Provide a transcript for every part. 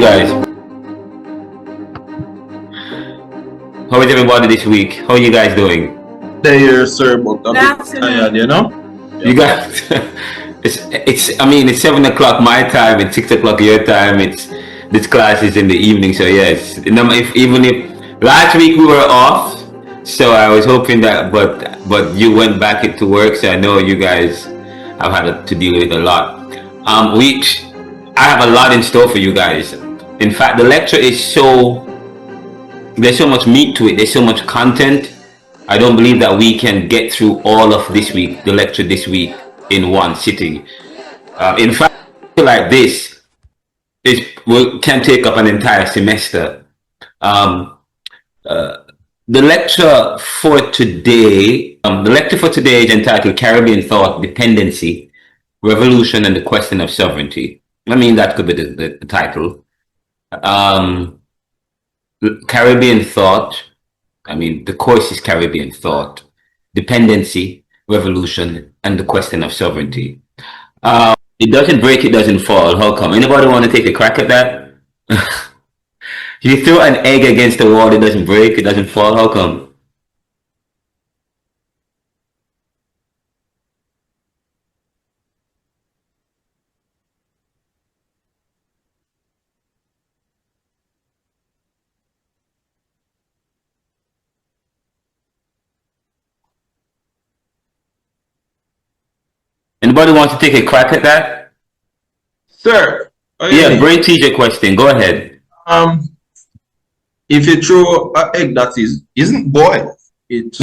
guys? How is everybody this week? How are you guys doing? There, sir, but a bit tired, you know? You guys, I mean, it's 7 o'clock my time, it's 6 o'clock your time, this class is in the evening, so yes. Even if last week we were off, so I was hoping that, but you went back into work, so I know you guys have had to deal with a lot. I have a lot in store for you guys. In fact, the lecture is there's so much meat to it, there's so much content. I don't believe that we can get through all of this week, the lecture this week, in one sitting. In fact, like this can take up an entire semester. The lecture for today is entitled Caribbean Thought, Dependency, Revolution, and the Question of Sovereignty. I mean, that could be the title. Caribbean Thought. I mean, the course is Caribbean Thought, Dependency, Revolution, and the Question of Sovereignty. It doesn't break, it doesn't fall. How come? Anybody want to take a crack at that? You throw an egg against the wall, it doesn't break, it doesn't fall. How come? Anybody want to take a crack at that? Sir. Yeah, brain teacher question. Go ahead. If you throw an egg that isn't boiled, it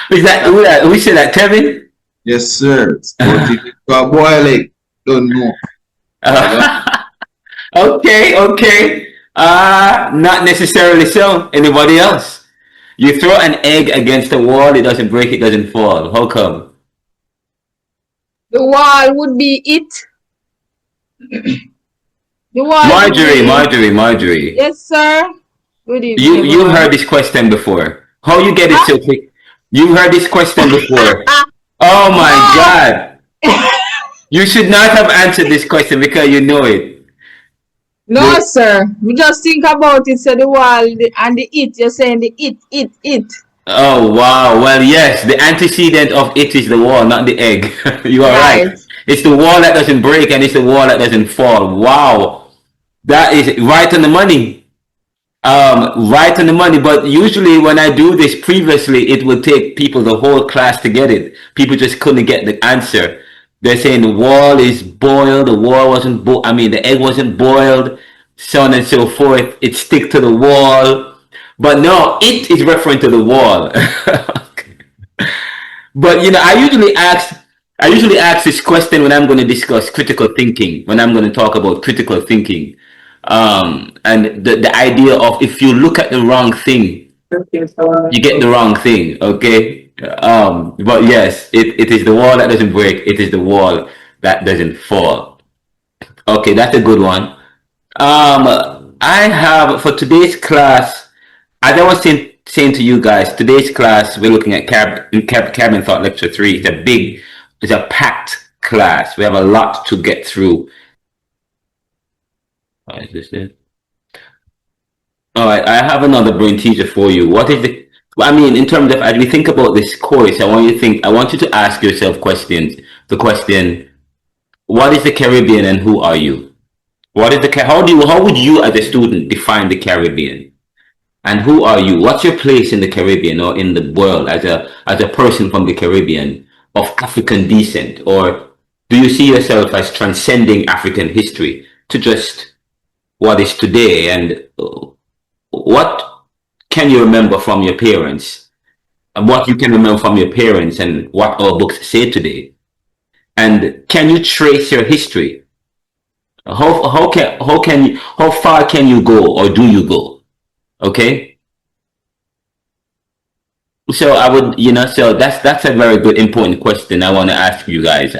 Is that we say that, Kevin? Yes, sir. But if it's a boiled egg, don't know. Okay. Not necessarily so. Anybody else? You throw an egg against the wall, it doesn't break, it doesn't fall. How come? The wall would be it. The wall. Marjorie. Yes, sir. Good evening. You heard this question before. How you get it so quick? You heard this question before. Oh my God! You should not have answered this question because you know it. No, sir. We just think about it. So the wall and the it. You're saying the it. Oh wow! Well, yes, the antecedent of it is the wall, not the egg. You are right. It's the wall that doesn't break, and it's the wall that doesn't fall. Wow, that is right on the money. Right on the money. But usually, when I do this previously, it would take people the whole class to get it. People just couldn't get the answer. They're saying the wall is boiled. The wall wasn't. The egg wasn't boiled. So on and so forth. It stick to the wall. But no, it is referring to the wall. But I usually ask this question when I'm going to discuss critical thinking, when I'm going to talk about critical thinking, and the idea of if you look at the wrong thing, you get the wrong thing. Okay. But yes, it is the wall that doesn't break. It is the wall that doesn't fall. Okay, that's a good one. I have for today's class. As I was saying to you guys, today's class, we're looking at Caribbean Thought Lecture 3. It's a packed class. We have a lot to get through. Is this it? All right, I have another brain teaser for you. In terms of, as we think about this course, I want you to ask yourself questions. The question, what is the Caribbean and who are you? How would you as a student define the Caribbean? And who are you? What's your place in the Caribbean or in the world as a person from the Caribbean of African descent? Or do you see yourself as transcending African history to just what is today? And what can you remember from your parents? And what you can remember from your parents and what our books say today? And can you trace your history? How far can you go, or do you go? Okay. So I would, so that's a very good, important question I want to ask you guys.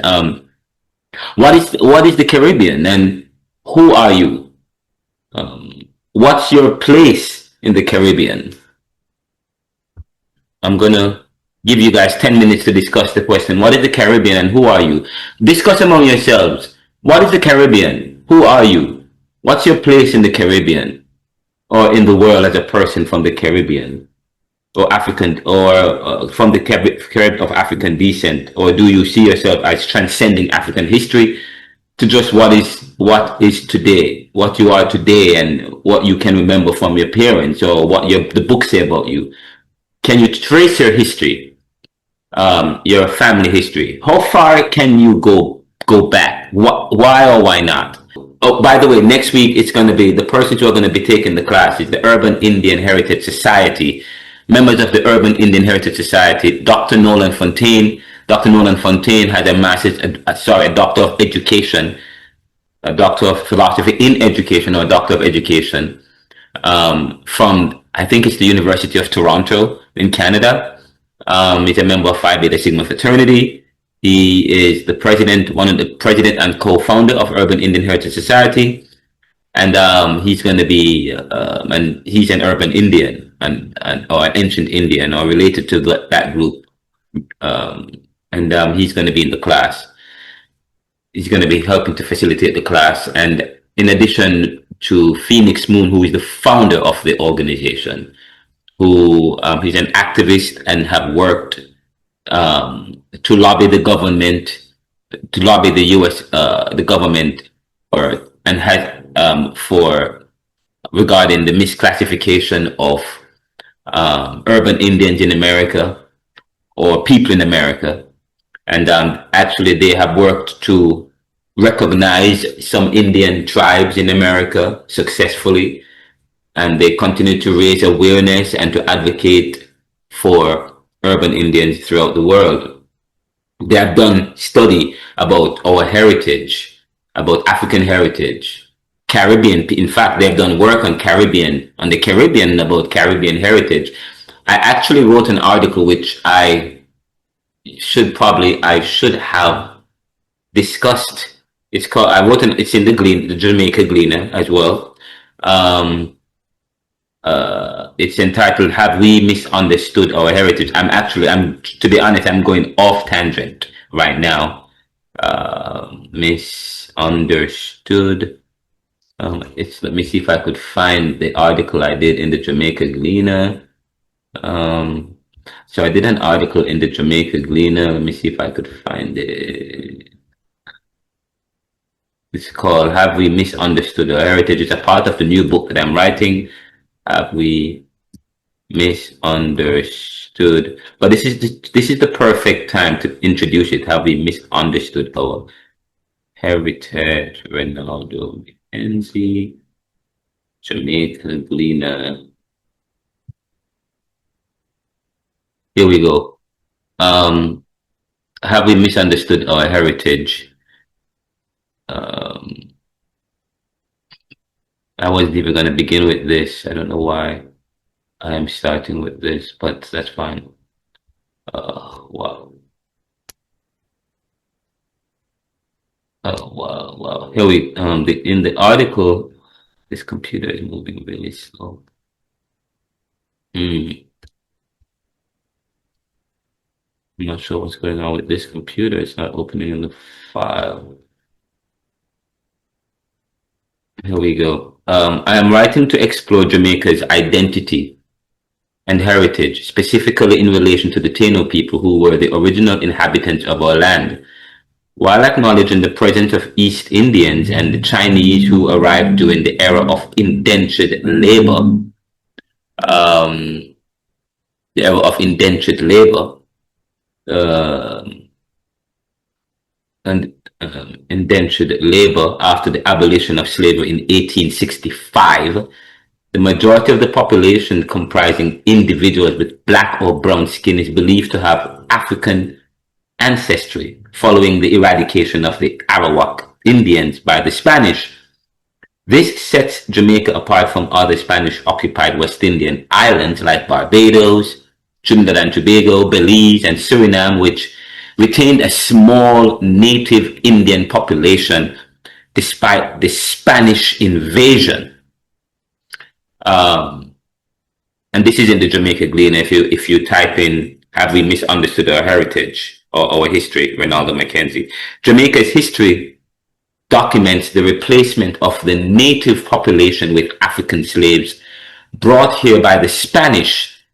What is the Caribbean and who are you? What's your place in the Caribbean? I'm gonna give you guys 10 minutes to discuss the question. What is the Caribbean and who are you? Discuss among yourselves. What is the Caribbean? Who are you? what's your place in the Caribbean or in the world as a person from the Caribbean or African or from the Caribbean of African descent? Or do you see yourself as transcending African history to just what is today, what you are today, and what you can remember from your parents or what the books say about you? Can you trace your history, your family history? How far can you go back? Why or why not? Oh, by the way, next week it's going to be the persons who are going to be taking the class is the Urban Indian Heritage Society, members of the Urban Indian Heritage Society. Dr. Nolan Fontaine. Dr. Nolan Fontaine has a master's, a doctor of education, a doctor of philosophy in education, or a doctor of education from, I think it's the University of Toronto in Canada. He's a member of Phi Beta Sigma fraternity. He is the president, one of the president and co-founder of Urban Indian Heritage Society, and he's going to be, and he's an urban Indian and or an ancient Indian or related to that group, and he's going to be in the class. He's going to be helping to facilitate the class, and in addition to Phoenix Moon, who is the founder of the organization, who he's an activist and have worked to lobby the government, to lobby the U.S. The government, and has for regarding the misclassification of urban Indians in America or people in America, and actually they have worked to recognize some Indian tribes in America successfully, and they continue to raise awareness and to advocate for urban Indians throughout the world. They have done study about our heritage, about African heritage, Caribbean. In fact, they've done work on the Caribbean about Caribbean heritage. I actually wrote an article which I should have discussed. It's called. It's in the Jamaica Gleaner as well. It's entitled "Have We Misunderstood Our Heritage?" To be honest, I'm going off tangent right now. Misunderstood. Let me see if I could find the article I did in the Jamaica Gleaner. So I did an article in the Jamaica Gleaner. Let me see if I could find it. It's called "Have We Misunderstood Our Heritage?" It's a part of the new book that I'm writing. Have we misunderstood? But this is the perfect time to introduce it. Have we misunderstood our heritage? Ronaldo Dependency, Jamaica Gleaner. Here we go. Have we misunderstood our heritage? I wasn't even going to begin with this. I don't know why I'm starting with this, but that's fine. Wow. Oh, wow. Here in the article, this computer is moving really slow. I'm not sure what's going on with this computer. It's not opening in the file. Here we go. I am writing to explore Jamaica's identity and heritage, specifically in relation to the Taino people who were the original inhabitants of our land, while acknowledging the presence of East Indians and the Chinese who arrived during the era of indentured labor. The era of indentured labor. Indentured labor after the abolition of slavery in 1865, the majority of the population, comprising individuals with black or brown skin, is believed to have African ancestry following the eradication of the Arawak Indians by the Spanish. This sets Jamaica apart from other Spanish-occupied West Indian islands like Barbados, Trinidad and Tobago, Belize, and Suriname, which retained a small native Indian population despite the Spanish invasion. And this is in the Jamaica Gleaner. If you type in "Have we misunderstood our heritage or our history?" Ronaldo Mackenzie. Jamaica's history documents the replacement of the native population with African slaves brought here by the Spanish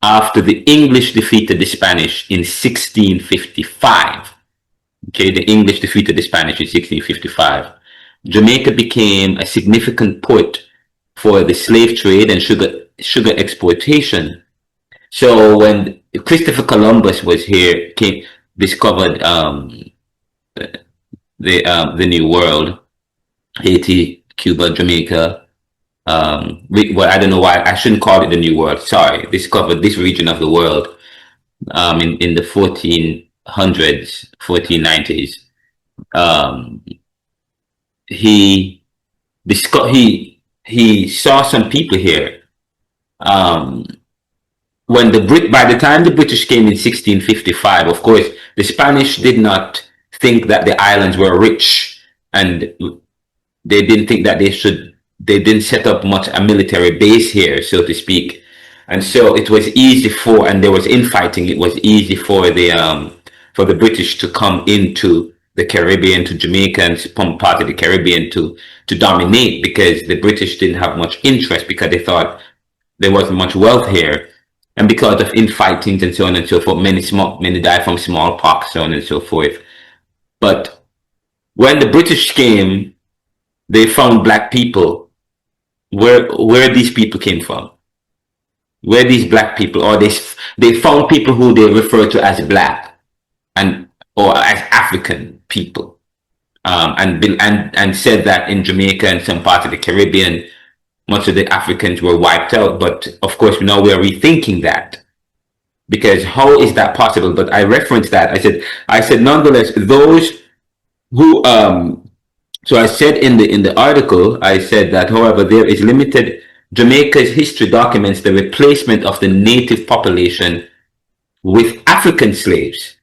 after the English defeated the Spanish in 1655. Okay, the English defeated the Spanish in 1655. Jamaica became a significant port for the slave trade and sugar exploitation. So when Christopher Columbus was here, discovered the New World, Haiti, Cuba, Jamaica. Well, I don't know why I shouldn't call it the New World. Sorry, discovered this region of the world in the 1400s, 1490s. He he saw some people here. When by the time the British came in 1655, of course, the Spanish did not think that the islands were rich, and they didn't think that they didn't set up much a military base here, so to speak. And so it was easy and there was infighting. It was easy for the British to come into the Caribbean, to Jamaica and some part of the Caribbean to dominate, because the British didn't have much interest, because they thought there wasn't much wealth here. And because of infighting and so on and so forth, many died from smallpox, so on and so forth. But when the British came, they found black people. Where these people came from? Where these black people, or they found people who they refer to as black or as African people, and said that in Jamaica and some parts of the Caribbean, much of the Africans were wiped out. But of course, now we are rethinking that, because how is that possible? But I referenced that. I said nonetheless, those who so I said in the article, I said that, however, there is limited. Jamaica's history documents the replacement of the native population with African slaves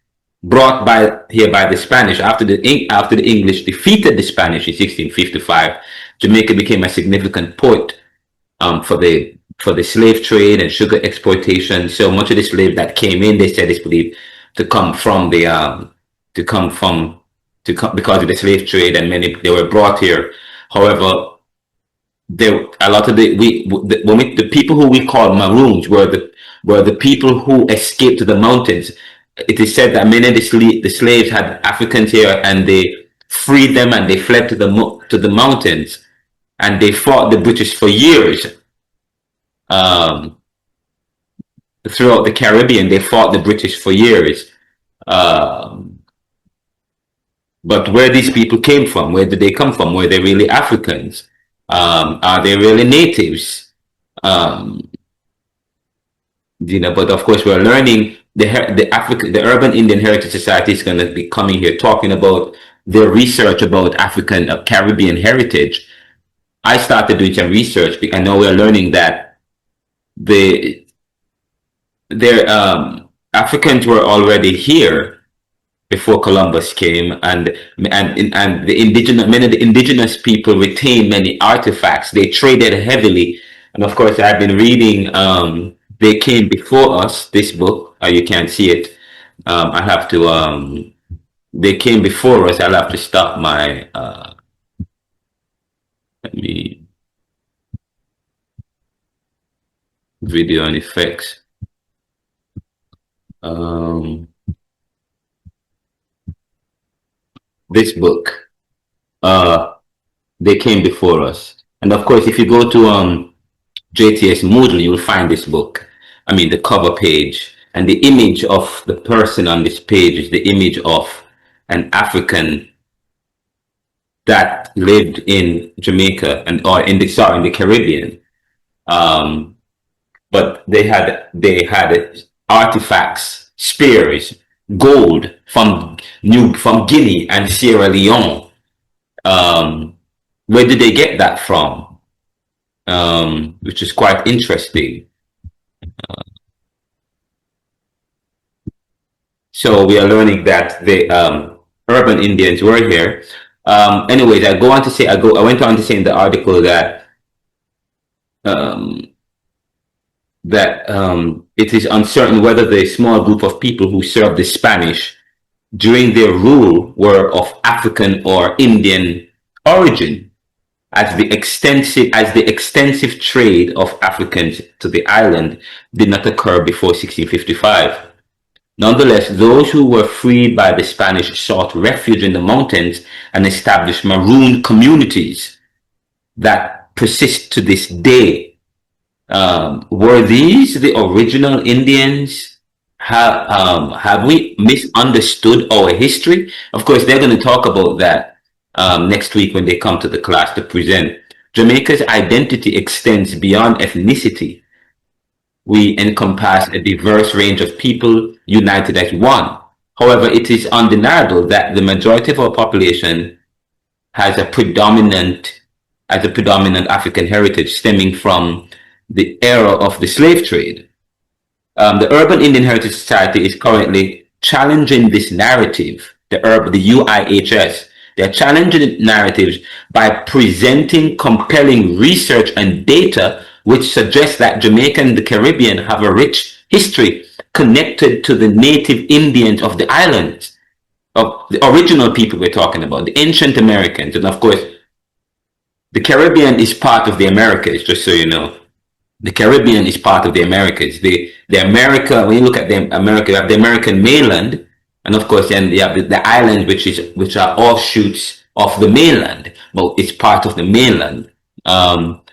brought here by the Spanish after the English defeated the Spanish in 1655. Jamaica became a significant port for the slave trade and sugar exploitation. So much of the slaves that came in, they said, is believed to come because of the slave trade, and many they were brought here. However, a lot of the people who we call Maroons were the people who escaped to the mountains. It is said that many of the slaves had Africans here, and they freed them and they fled to the mountains, and they fought the British for years. Throughout the Caribbean, they fought the British for years. But where these people came from, where did they come from? Were they really Africans? Are they really natives? But of course, we're learning the Urban Indian Heritage Society is going to be coming here talking about their research about African Caribbean heritage. I started doing some research, and now we're learning that their Africans were already here before Columbus came, and many of the indigenous people retained many artifacts. They traded heavily, and of course, I've been reading. They came before us. This book, you can't see it. I have to. They came before us. I'll have to stop my. Let me. Video and effects. This book, they came before us, and of course, if you go to JTS Moodle, you'll find this book. I mean, the cover page, and the image of the person on this page is the image of an African that lived in Jamaica or in the Caribbean. But they had artifacts, spears, gold from Guinea and Sierra Leone. Where did they get that from? Which is quite interesting. So we are learning that the urban Indians were here. Anyways, I went on to say in the article that it is uncertain whether the small group of people who served the Spanish during their rule were of African or Indian origin, as the extensive trade of Africans to the island did not occur before 1655. Nonetheless, those who were freed by the Spanish sought refuge in the mountains and established marooned communities that persist to this day. Were these the original Indians? Have we misunderstood our history? Of course, they're going to talk about that next week when they come to the class to present. Jamaica's identity extends beyond ethnicity. We encompass a diverse range of people united as one. However, it is undeniable that the majority of our population has a predominant African heritage stemming from the era of the slave trade. The Urban Indian Heritage Society is currently challenging this narrative, the UIHS. They're challenging narratives by presenting compelling research and data which suggests that Jamaica and the Caribbean have a rich history connected to the native Indians of the islands, of the original people we're talking about, the ancient Americans. And of course, the Caribbean is part of the Americas, just so you know. The Caribbean is part of the Americas. The America, when you look at the America, you have the American mainland, and of course, then you have the islands, which are offshoots of the mainland. Well, it's part of the mainland. But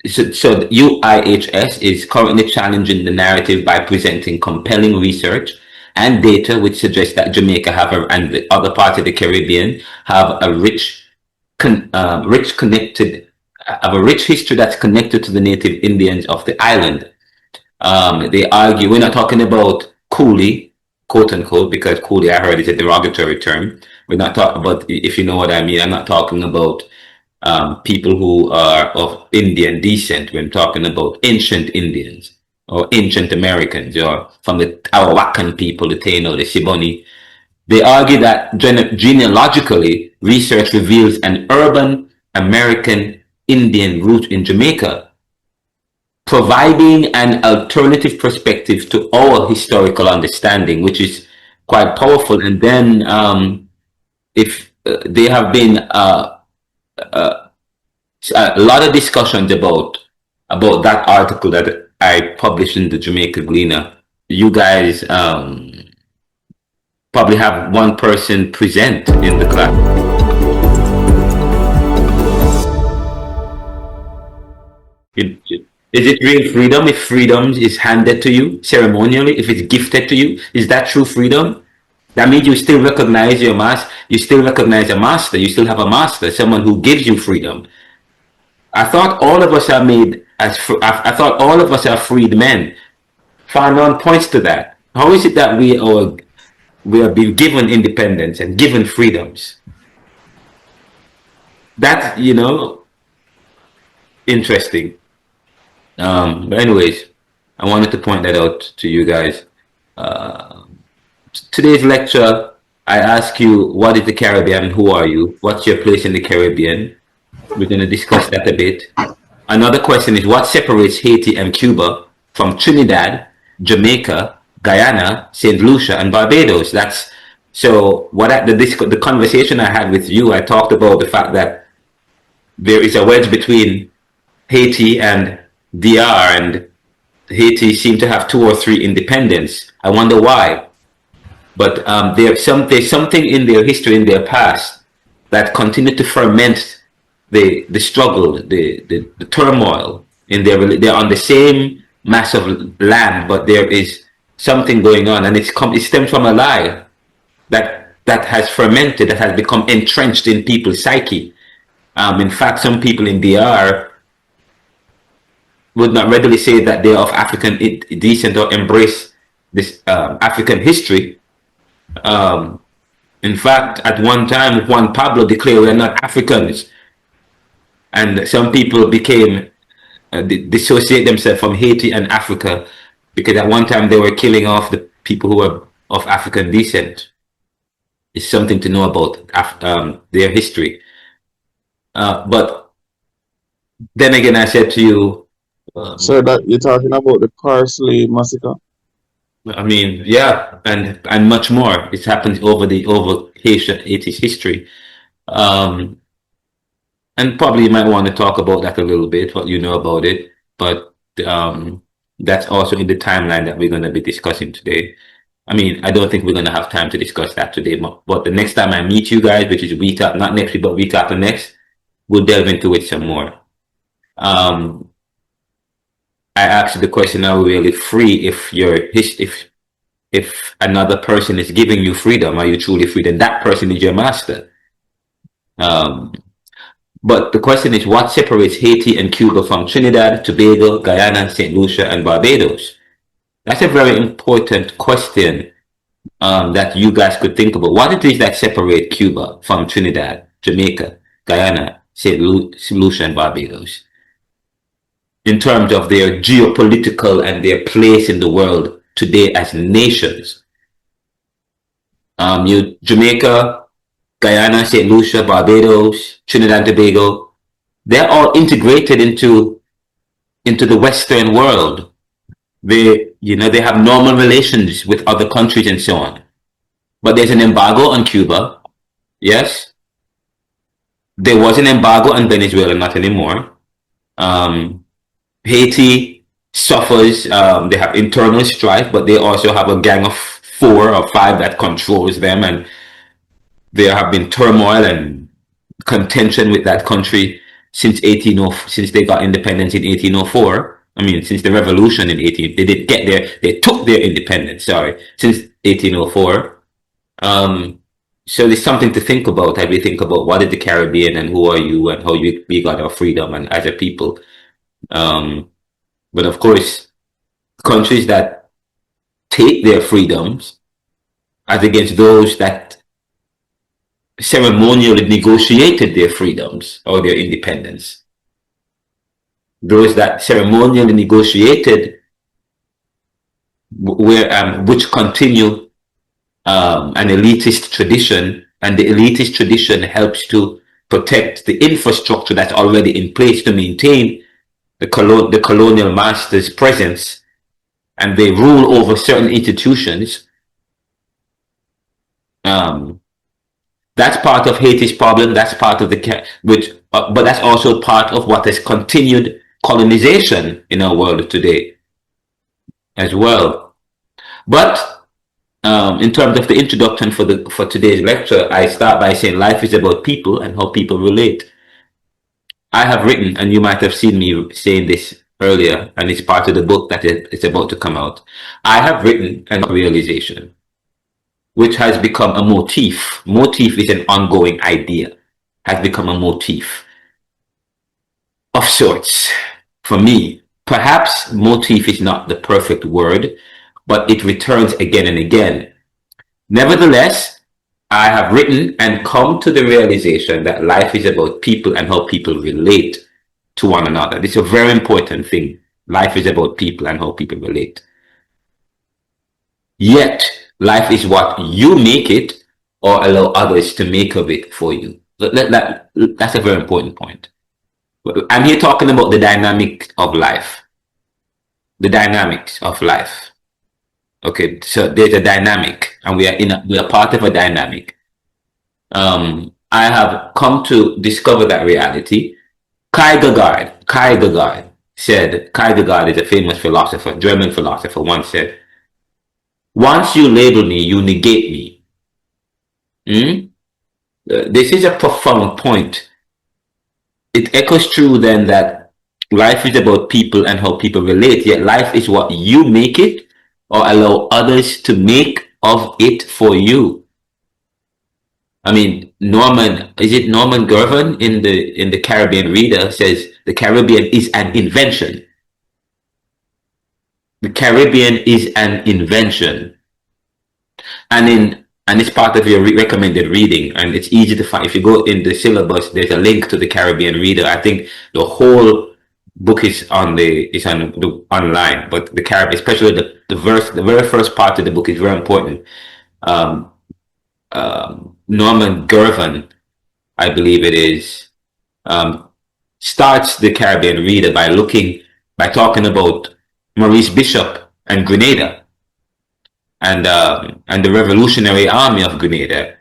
the UIHS is currently challenging the narrative by presenting compelling research and data which suggests that Jamaica and the other parts of the Caribbean have a rich history that's connected to the native Indians of the island. They argue we're not talking about coolie, quote unquote, because coolie I heard is a derogatory term. We're not talking about, if you know what I mean, I'm not talking about people who are of Indian descent. We're talking about ancient Indians or ancient Americans, or from the Arawakan people, the Taino, the Siboney. They argue that genealogically, research reveals an urban American Indian root in Jamaica, providing an alternative perspective to our historical understanding, which is quite powerful. And then if there have been a lot of discussions about that article that I published in the Jamaica Gleaner. You guys probably have one person present in the class. Is it real freedom if freedom is handed to you ceremonially, if it's gifted to you? Is that true freedom? That means you still recognize your master. You still recognize a master. You still have a master, someone who gives you freedom. I thought all of us are made as. I thought all of us are freed men. Fanon points to that. How is it that we are being given independence and given freedoms? That's interesting. But anyways, I wanted to point that out to you guys. Today's lecture, I ask you, what is the Caribbean and who are you? What's your place in the Caribbean? We're going to discuss that a bit. Another question is, what separates Haiti and Cuba from Trinidad, Jamaica, Guyana, St. Lucia, and Barbados? The conversation I had with you, I talked about the fact that there is a wedge between Haiti and DR, and Haiti seem to have 2 or 3 independence. I wonder why. But there's something in their history, in their past, that continued to ferment the struggle, the turmoil in they're on the same mass of land, but there is something going on, and it stems from a lie that has fermented, that has become entrenched in people's psyche. In fact, some people in DR would not readily say that they're of African descent or embrace this African history. In fact, at one time, Juan Pablo declared we are not Africans. And some people became dissociate themselves from Haiti and Africa because at one time they were killing off the people who were of African descent. It's something to know about their history. But then again, I said to you, So that you're talking about the Parsley massacre? I mean, yeah, and much more. It's happened over Haiti's history. Um, and probably you might want to talk about that a little bit, what you know about it. But that's also in the timeline that we're going to be discussing today. I mean, I don't think we're going to have time to discuss that today, but the next time I meet you guys, which is week after, not next week, but week after next, we'll delve into it some more. Um, I asked you the question: are we really free if another person is giving you freedom? Are you truly free? Then that person is your master. Um, but the question is, what separates Haiti and Cuba from Trinidad, Tobago, Guyana, Saint Lucia, and Barbados? That's a very important question that you guys could think about. What it is that separate Cuba from Trinidad, Jamaica, Guyana, Lucia, and Barbados in terms of their geopolitical and their place in the world today as nations. Jamaica, Guyana, St. Lucia, Barbados, Trinidad and Tobago, they're all integrated into the Western world. They have normal relations with other countries and so on. But there's an embargo on Cuba. Yes. There was an embargo on Venezuela, not anymore. Haiti suffers, they have internal strife, but they also have a gang of 4 or 5 that controls them, and there have been turmoil and contention with that country since they got independence in 1804. I mean, since the revolution in 18, they did get there, they took their independence, sorry, since 1804. So there's something to think about as we think about what is the Caribbean and who are you and how we got our freedom and as a people. But of course, countries that take their freedoms as against those that ceremonially negotiated their freedoms or their independence. Those that ceremonially negotiated, which continue an elitist tradition, and the elitist tradition helps to protect the infrastructure that's already in place to maintain the colonial master's presence, and they rule over certain institutions. That's part of Haiti's problem. That's part of but that's also part of what has continued colonization in our world today as well. But in terms of the introduction for today's lecture, I start by saying life is about people and how people relate. I have written, and you might have seen me saying this earlier, and it's part of the book that it's about to come out. I have written a realization, which has become a motif. Motif is an ongoing idea, has become a motif of sorts for me. Perhaps motif is not the perfect word, but it returns again and again. Nevertheless, I have written and come to the realization that life is about people and how people relate to one another. This is a very important thing. Life is about people and how people relate. Yet, life is what you make it or allow others to make of it for you. That's a very important point. I'm here talking about the dynamic of life. The dynamics of life. Okay, so there's a dynamic, and we are part of a dynamic. I have come to discover that reality. Kierkegaard is a famous philosopher, German philosopher, once said, once you label me, you negate me. This is a profound point. It echoes true then that life is about people and how people relate, yet life is what you make it or allow others to make of it for you. I mean, Norman Gervin in the Caribbean Reader says the Caribbean is an invention. The Caribbean is an invention. And it's part of your recommended reading, and it's easy to find. If you go in the syllabus, there's a link to the Caribbean Reader. I think the whole book is online, but the Caribbean, especially the very first part of the book is very important. Norman Gervin, I believe it is, starts the Caribbean Reader by talking about Maurice Bishop and Grenada. and the Revolutionary Army of Grenada,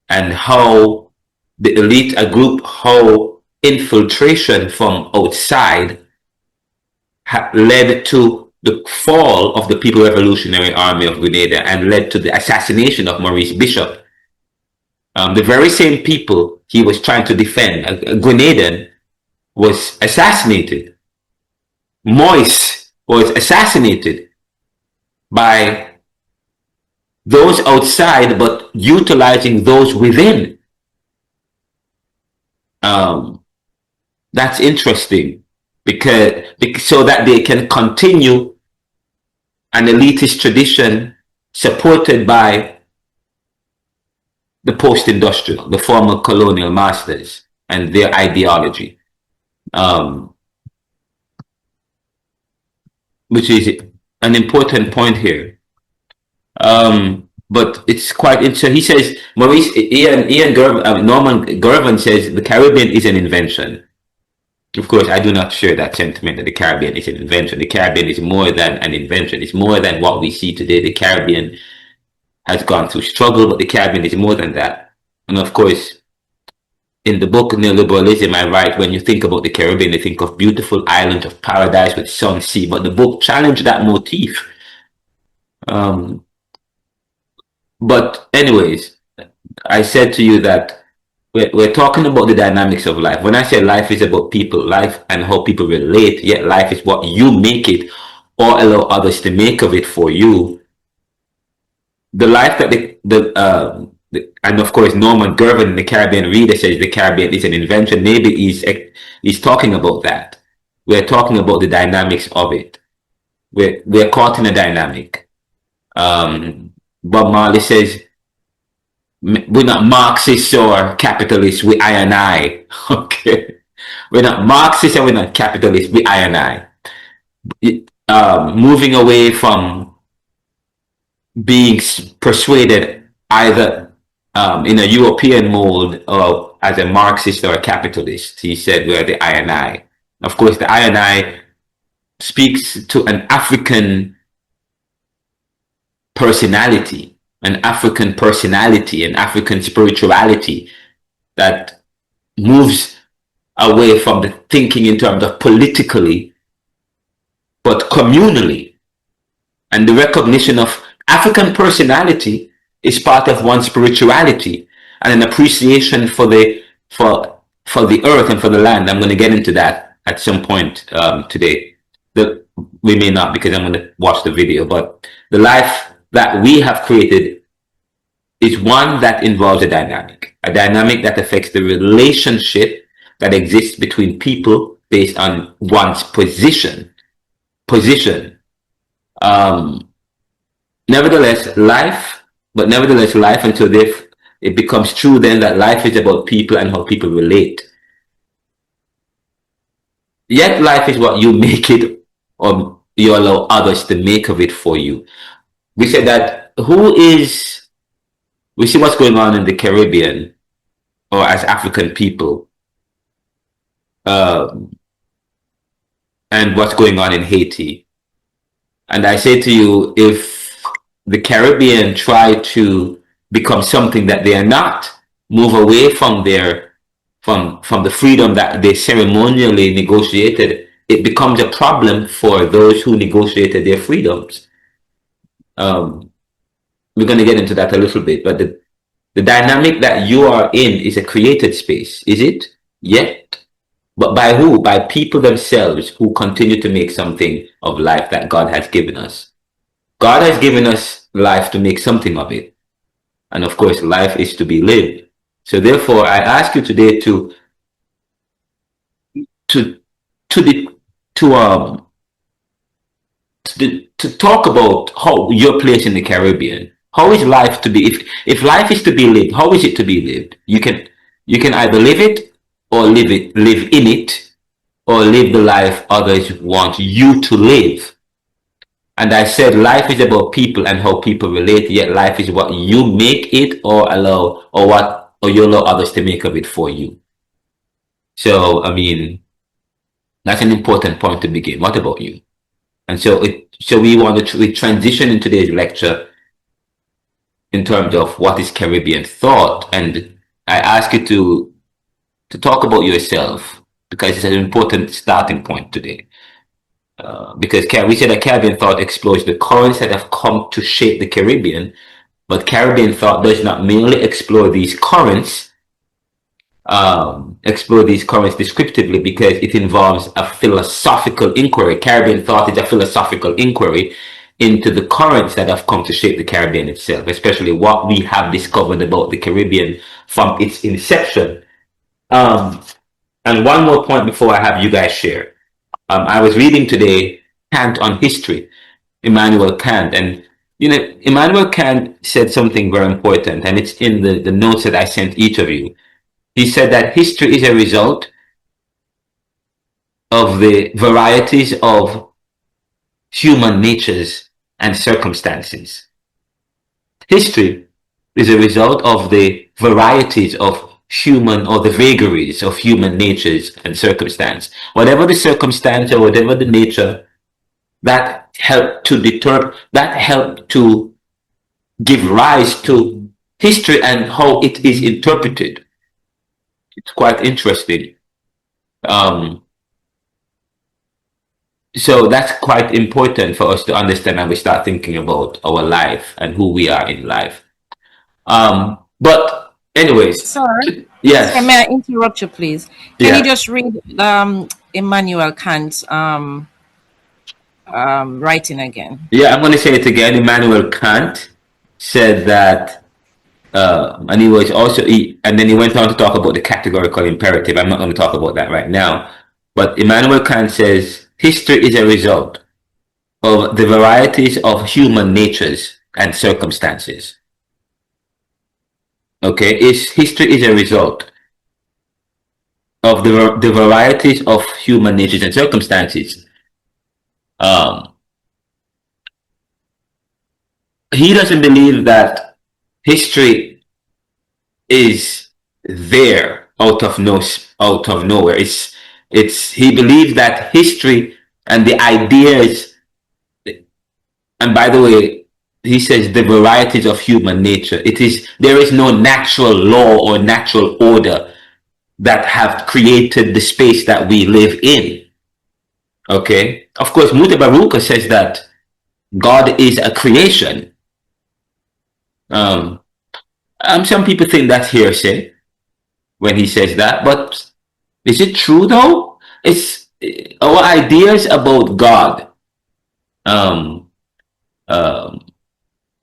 and how the elite, a group, how infiltration from outside led to the fall of the People Revolutionary Army of Grenada and led to the assassination of Maurice Bishop. The very same people he was trying to defend, a Grenadan, was assassinated. Moise was assassinated by those outside, but utilizing those within. That's interesting because so that they can continue an elitist tradition supported by the post-industrial, the former colonial masters and their ideology, which is an important point here. But it's quite interesting. He says, Norman Gervin says the Caribbean is an invention. Of course, I do not share that sentiment that the Caribbean is an invention. The Caribbean is more than an invention. It's more than what we see today. The Caribbean has gone through struggle, but the Caribbean is more than that. And of course, in the book Neoliberalism, I write, when you think about the Caribbean, you think of beautiful islands of paradise with sun, sea. But the book challenged that motif. But anyways, I said to you that we're talking about the dynamics of life. When I say life is about people, life and how people relate, yet life is what you make it or allow others to make of it for you. The life that and of course Norman Gervin, the Caribbean Reader, says the Caribbean is an invention. Maybe he's talking about that. We're talking about the dynamics of it. We're caught in a dynamic. Bob Marley says, we're not Marxists or capitalists, we I and I. Okay. We're not Marxists and we're not capitalists, we I and I. Moving away from being persuaded either in a European mold or as a Marxist or a capitalist. He said we're the I and I. Of course, the I and I speaks to an African personality, an African spirituality that moves away from the thinking in terms of politically, but communally. And the recognition of African personality is part of one's spirituality and an appreciation for the earth and for the land. I'm going to get into that at some point today. We may not, because I'm going to watch the video, but the life that we have created is one that involves a dynamic that affects the relationship that exists between people based on one's position. Nevertheless, life until it becomes true then that life is about people and how people relate. Yet life is what you make it, or you allow others to make of it for you. We said that we see what's going on in the Caribbean or as African people, and what's going on in Haiti. And I say to you, if the Caribbean try to become something that they are not, move away from from the freedom that they ceremonially negotiated, it becomes a problem for those who negotiated their freedoms. We're going to get into that a little bit, but the dynamic that you are in is a created space, is it? Yet. But by who? By people themselves who continue to make something of life that God has given us. God has given us life to make something of it. And of course, life is to be lived. So therefore, I ask you today to talk about how your place in the Caribbean. How is life to be? If life is to be lived, how is it to be lived? You can either live it or live in it, or live the life others want you to live. And I said life is about people and how people relate, yet life is what you make it or you allow others to make of it for you. So I mean, that's an important point to begin. What about you? And so we transition in today's lecture in terms of what is Caribbean thought, and I ask you to talk about yourself because it's an important starting point today. Because we said that Caribbean thought explores the currents that have come to shape the Caribbean, but Caribbean thought does not merely explore these currents descriptively because it involves a philosophical inquiry. Caribbean thought is a philosophical inquiry into the currents that have come to shape the Caribbean itself, especially what we have discovered about the Caribbean from its inception. And one more point before I have you guys share. I was reading today Kant on history, Immanuel Kant, and Immanuel Kant said something very important, and it's in the notes that I sent each of you. He said that history is a result of the varieties of human natures and circumstances. History is a result of the varieties of human or the vagaries of human natures and circumstance. Whatever the circumstance or whatever the nature, that helped to give rise to history and how it is interpreted. It's quite interesting. So that's quite important for us to understand when we start thinking about our life and who we are in life. But anyways, Sir, yes. sir, may I interrupt you, please? Can Yeah. you just read Immanuel Kant's writing again? Yeah, I'm going to say it again. Immanuel Kant said that, and he was also, and then he went on to talk about the categorical imperative. I'm not going to talk about that right now. But Immanuel Kant says history is a result of the varieties of human natures and circumstances. Okay, history is a result of the varieties of human natures and circumstances. He doesn't believe that history is there out of nowhere. He believes that history and the ideas, and by the way, he says the varieties of human nature. There is no natural law or natural order that have created the space that we live in. Okay, of course, Mutabaruka says that God is a creation. Some people think that's hearsay when he says that, but is it true though? It's our ideas about God.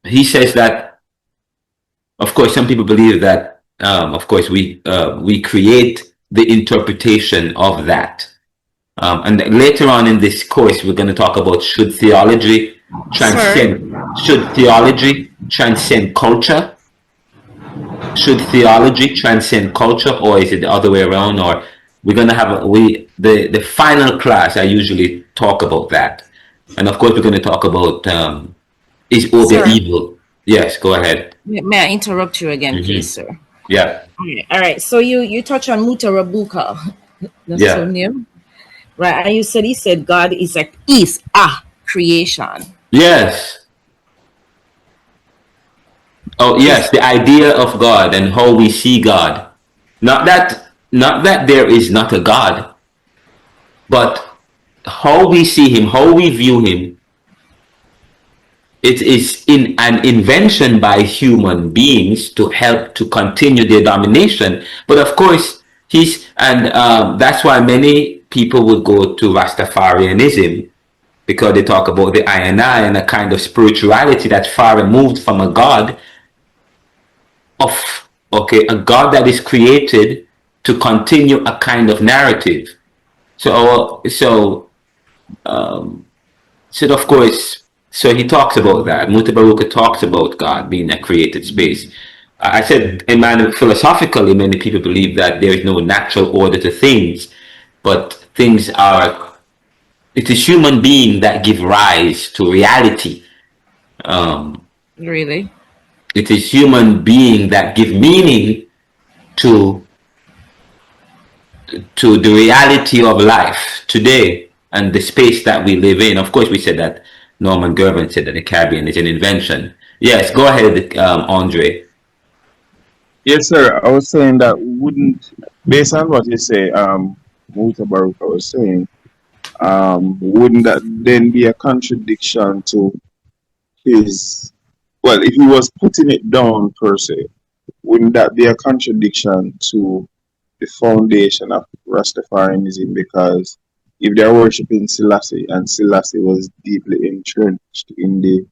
He says that, of course, some people believe that, of course, we create the interpretation of that. And later on in this course, we're going to talk about should theology transcend culture? Should theology transcend culture, or is it the other way around? Or we're going to have the final class. I usually talk about that, and of course, we're going to talk about is Obia evil? Yes, go ahead. May I interrupt you again, please, sir? Yeah. All right. So you touch on Mutarabuka. That's so new. Right. And he said God is a creation. Yes. Oh yes, the idea of God and how we see God. Not that there is not a God, but how we see him, how we view him. It is in an invention by human beings to help to continue their domination. But of course, that's why many people would go to Rastafarianism, because they talk about the I and a kind of spirituality that's far removed from a God, a God that is created to continue a kind of narrative. So of course, so he talks about that. Mutabaruka talks about God being a created space. I said, philosophically, many people believe that there is no natural order to things, but it is human beings that give rise to reality. Really? It is human beings that give meaning to the reality of life today and the space that we live in. Of course, we said that Norman Gervin said that the Caribbean is an invention. Yes, go ahead, Andre. Yes, sir. I was saying that wouldn't, based on what you say, Muta Baruka was saying, wouldn't that then be a contradiction to his, well, if he was putting it down per se, wouldn't that be a contradiction to the foundation of Rastafarianism? Because if they're worshipping Selassie and Selassie was deeply entrenched in the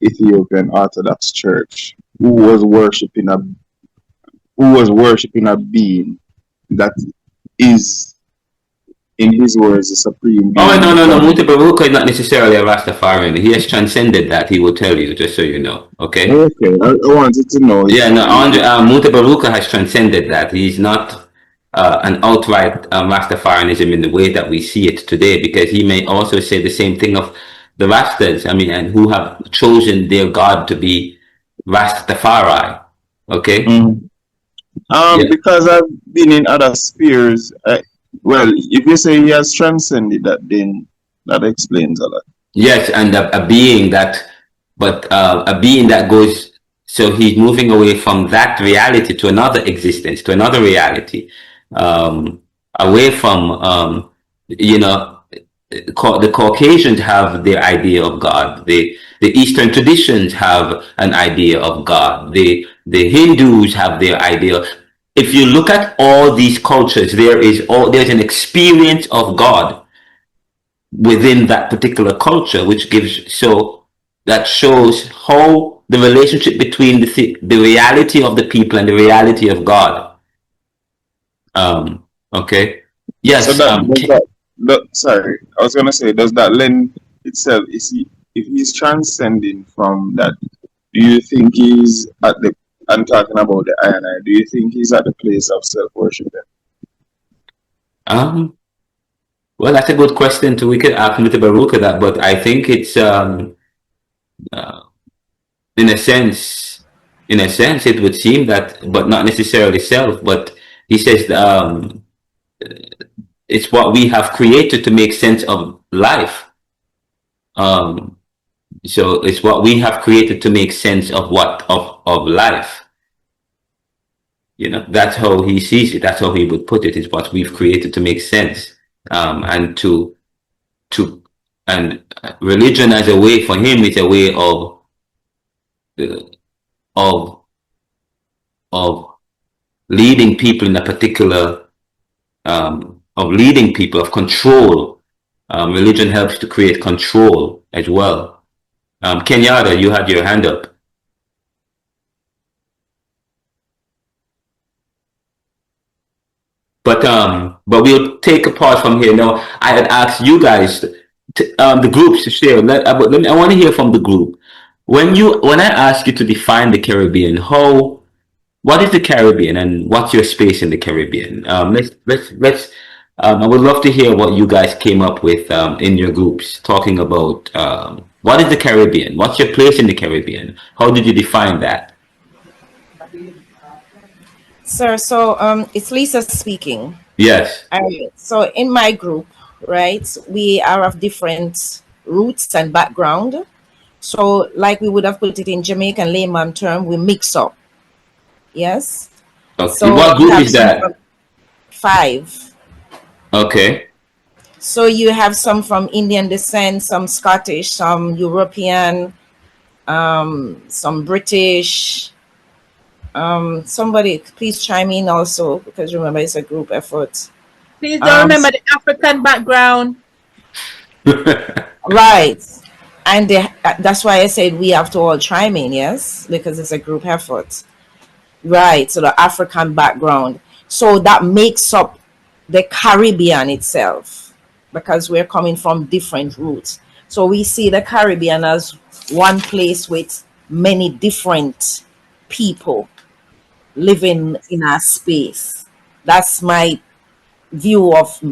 Ethiopian Orthodox Church, who was worshipping a being that is, in his words, the supreme being. Oh, no. Mutabaruka is not necessarily a Rastafarian. He has transcended that. He will tell you, just so you know. Okay. Okay, I wanted to know. Yeah, no, Mutabaruka has transcended that. He's not an outright Rastafarianism in the way that we see it today, because he may also say the same thing of the Rastas. I mean, and who have chosen their God to be Rastafari. Okay. Mm. Yeah. Because I've been in other spheres. Well, if you say he has transcended that, then that explains a lot. Yes, and a being that, but a being that goes. So he's moving away from that reality to another existence, to another reality, away from, you know, the Caucasians have their idea of God. The Eastern traditions have an idea of God. The Hindus have their idea. If you look at all these cultures, there's an experience of God within that particular culture, which that shows how the relationship between the reality of the people and the reality of God. Okay. Yes. So sorry, I was gonna say, does that lend itself? If he's transcending from that, do you think he's at the? I'm talking about the I and I. Do you think he's at the place of self-worship then? Well, that's a good question too. We could ask Mr. Baruch that, but I think it's in a sense, it would seem that, but not necessarily self. But he says it's what we have created to make sense of life. So it's what we have created to make sense of of life. You know, that's how he sees it. That's how he would put it. It's what we've created to make sense, and religion as a way for him is a way of of leading people in a particular of control. Religion helps to create control as well. Kenyatta, you had your hand up. But we'll take a pause from here. Now, I had asked you guys, the groups, to share. I want to hear from the group. When I ask you to define the Caribbean, what is the Caribbean and what's your space in the Caribbean? Let's. I would love to hear what you guys came up with in your groups, talking about what is the Caribbean? What's your place in the Caribbean? How did you define that? Sir, so it's Lisa speaking. Yes. So in my group, right, we are of different roots and background. So like we would have put it in Jamaican layman term, we mix up. Yes. Okay. So what group is that? 5. Okay. So you have some from Indian descent, some Scottish, some European, some British. Somebody please chime in also, because remember it's a group effort. Please don't remember the African background. Right. And that's why I said we have to all chime in, yes, because it's a group effort. Right. So the African background. So that makes up the Caribbean itself, because we're coming from different roots. So we see the Caribbean as one place with many different people living in our space. That's my view of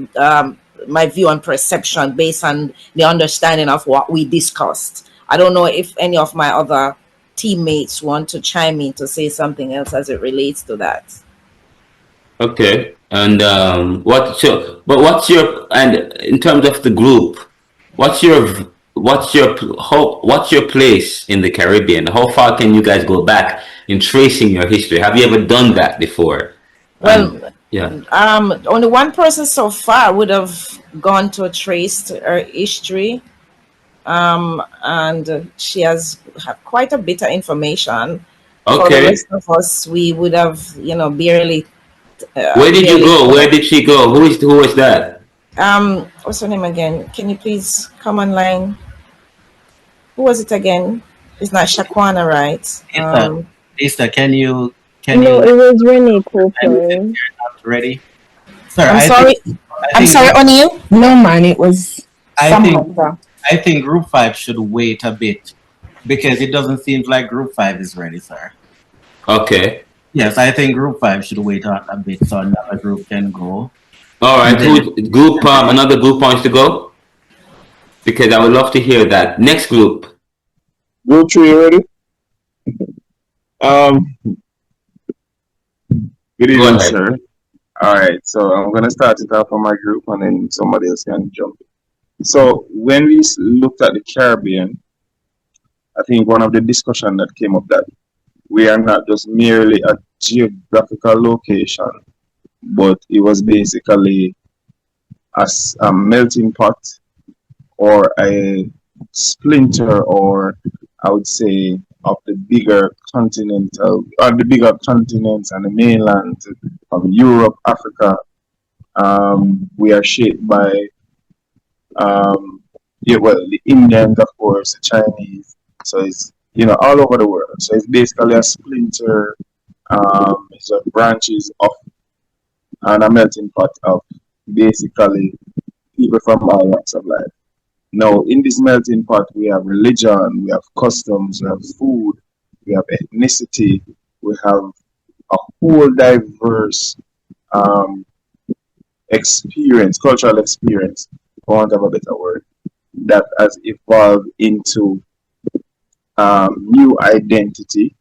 my view and perception based on the understanding of what we discussed. I don't know if any of my other teammates want to chime in to say something else as it relates to that. Okay. And and in terms of the group, what's your what's your place in the Caribbean? How far can you guys go back in tracing your history? Have you ever done that before? Well, Yeah. only one person so far would have gone to a trace to her history. And she has had quite a bit of information. For the Okay. rest of us, we would have, barely. Where did you barely. go? Where did she go? Who was that? What's her name again? Can you please come online? Who was it again? It's not Shaquana, right? Lisa, can you No, it was Renee and Cooper. not ready? Sir, I'm I sorry. think I'm sorry, O'Neill. No, man, it was I some think other. I think Group 5 should wait a bit because it doesn't seem like Group 5 is ready, sir. Okay. Yes, I think Group 5 should wait on a bit so another group can go. All right. And Group another group wants to go? Because I would love to hear that. Next group. Group 3 ready? Good Go evening, ahead. sir. All right, so I'm gonna start it off on my group, and then somebody else can jump in. So when we looked at the Caribbean, I think one of the discussion that came up that we are not just merely a geographical location, but it was basically a melting pot or a splinter, or I would say of the bigger continental, or the bigger continents and the mainland of Europe, Africa. We are shaped by, the Indians, of course, the Chinese. So it's, all over the world. So it's basically a splinter, it's a branches of, and a melting pot of basically people from all walks of life. Now, in this melting pot, we have religion, we have customs, we have food, we have ethnicity, we have a whole diverse experience, cultural experience, for want of a better word, that has evolved into new identity,